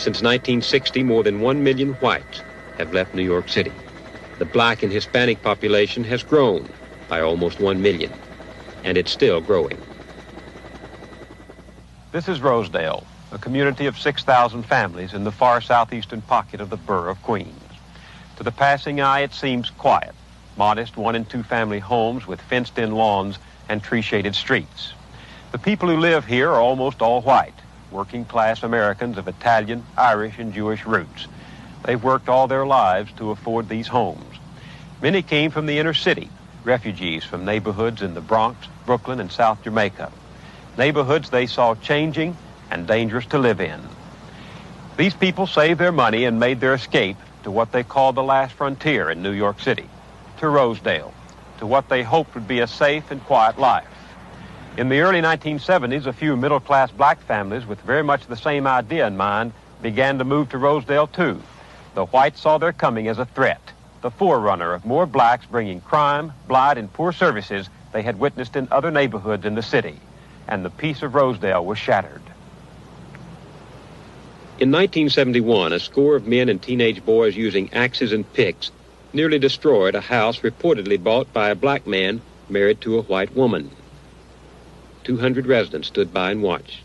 Since 1960, more than 1 million whites have left New York City. The black and Hispanic population has grown by almost 1 million, and it's still growing. This is Rosedale, a community of 6,000 families in the far southeastern pocket of the borough of Queens. To the passing eye, it seems quiet. Modest 1- and 2-family homes with fenced-in lawns and tree-shaded streets. The people who live here are almost all white, working-class Americans of Italian, Irish, and Jewish roots. They've worked all their lives to afford these homes. Many came from the inner city, refugees from neighborhoods in the Bronx, Brooklyn, and South Jamaica. Neighborhoods they saw changing and dangerous to live in. These people saved their money and made their escape to what they called the last frontier in New York City, to Rosedale, to what they hoped would be a safe and quiet life. In the early 1970s, a few middle-class black families with very much the same idea in mind began to move to Rosedale too. The whites saw their coming as a threat, the forerunner of more blacks bringing crime, blight, and poor services they had witnessed in other neighborhoods in the city. And the peace of Rosedale was shattered. In 1971, a score of men and teenage boys using axes and picks nearly destroyed a house reportedly bought by a black man married to a white woman. 200 residents stood by and watched.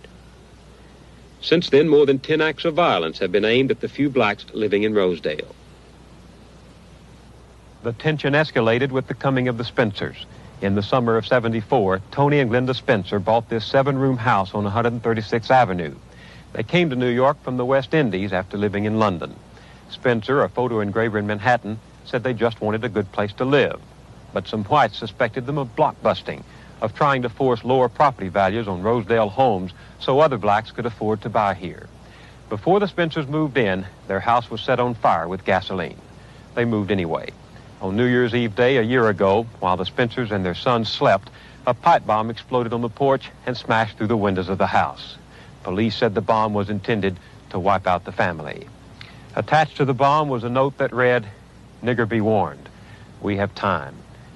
Since then, more than 10 acts of violence have been aimed at the few blacks living in Rosedale. The tension escalated with the coming of the Spencers. In the summer of '74, Tony and Glenda Spencer bought this 7-room house on 136th Avenue. They came to New York from the West Indies after living in London. Spencer, a photo engraver in Manhattan, said they just wanted a good place to live. But some whites suspected them of blockbusting, of trying to force lower property values on Rosedale homes so other blacks could afford to buy here. Before the Spencers moved in, their house was set on fire with gasoline. They moved anyway. On New Year's Eve day a year ago, while the Spencers and their son slept, a pipe bomb exploded on the porch and smashed through the windows of the house. Police said the bomb was intended to wipe out the family. Attached to the bomb was a note that read, "Nigger, be warned. We have time.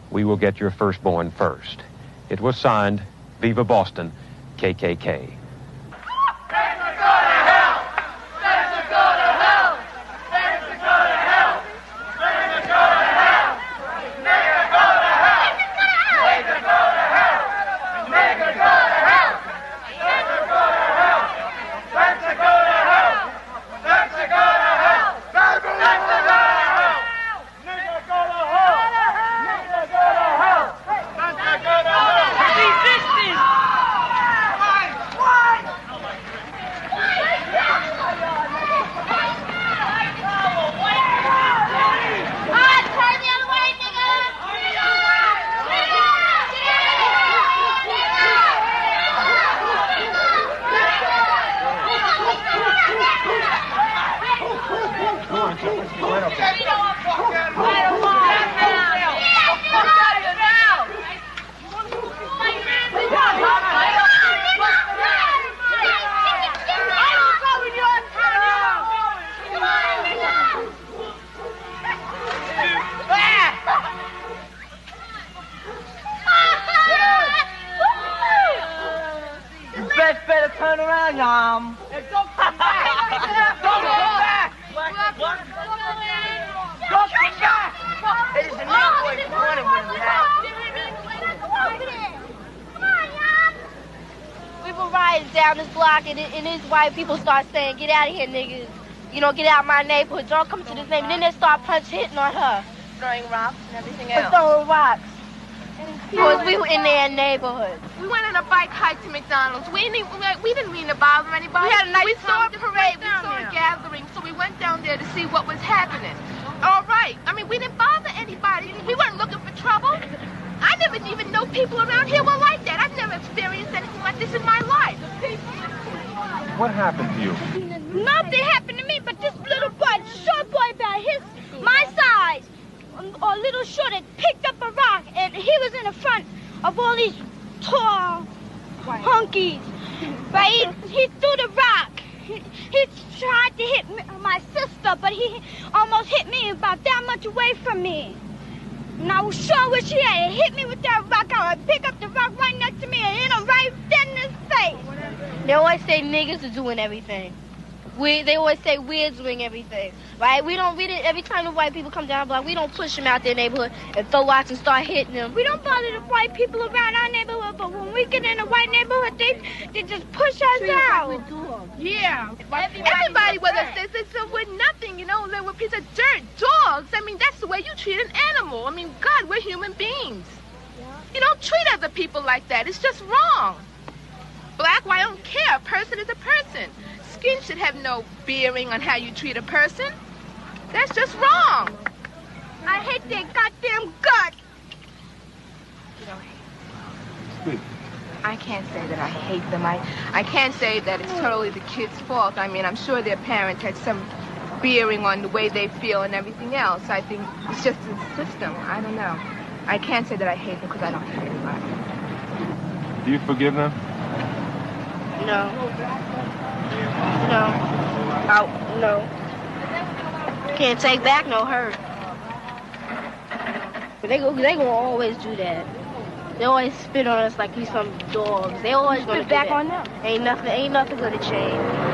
We will get your firstborn first." It was signed, Viva Boston, KKK. People start saying, "Get out of here, niggas. You know, get out of my neighborhood. Don't come to this neighborhood." And then they start hitting on her. Throwing rocks and everything else. Throwing rocks. Because we were in their neighborhood. We went on a bike hike to McDonald's. We didn't mean to bother anybody. We had a nice We saw a parade. We saw a gathering. So we went down there to see what was happening. All right. I mean, we didn't bother anybody. We weren't looking for trouble. I never even know people around here were like that. I've never experienced anything like this in my life. What happened to you? Nothing happened to me, but this little boy, short boy about my size, or little short, had picked up a rock, and he was in the front of all these tall hunkies. But he threw the rock. He tried to hit my sister, but he almost hit me about that much away from me. And I was sure wish he had hit me with that rock. I would pick up the rock right next to me and hit him right dead in his face. They always say niggas are doing everything. They always say weirds doing everything, right? Every time the white people come down the block, we don't push them out their neighborhood and throw rocks and start hitting them. We don't bother the white people around our neighborhood, but when we get in a white neighborhood, they just push us out. Yeah. Everybody with us, we're nothing, you know, we're a piece of dirt, dogs. I mean, that's the way you treat an animal. I mean, God, we're human beings. Yeah. You don't treat other people like that. It's just wrong. Black, white, I don't care. A person is a person. Skin should have no bearing on how you treat a person. That's just wrong. I hate their goddamn guts. You don't hate them. I can't say that I hate them. I can't say that it's totally the kids' fault. I mean, I'm sure their parents had some bearing on the way they feel and everything else. I think it's just the system. I don't know. I can't say that I hate them because I don't hate anybody. Do you forgive them? No. Can't take back no hurt. But they gonna always do that. They always spit on us like we some dogs. They always gonna spit back do that. on them. Ain't nothing gonna change.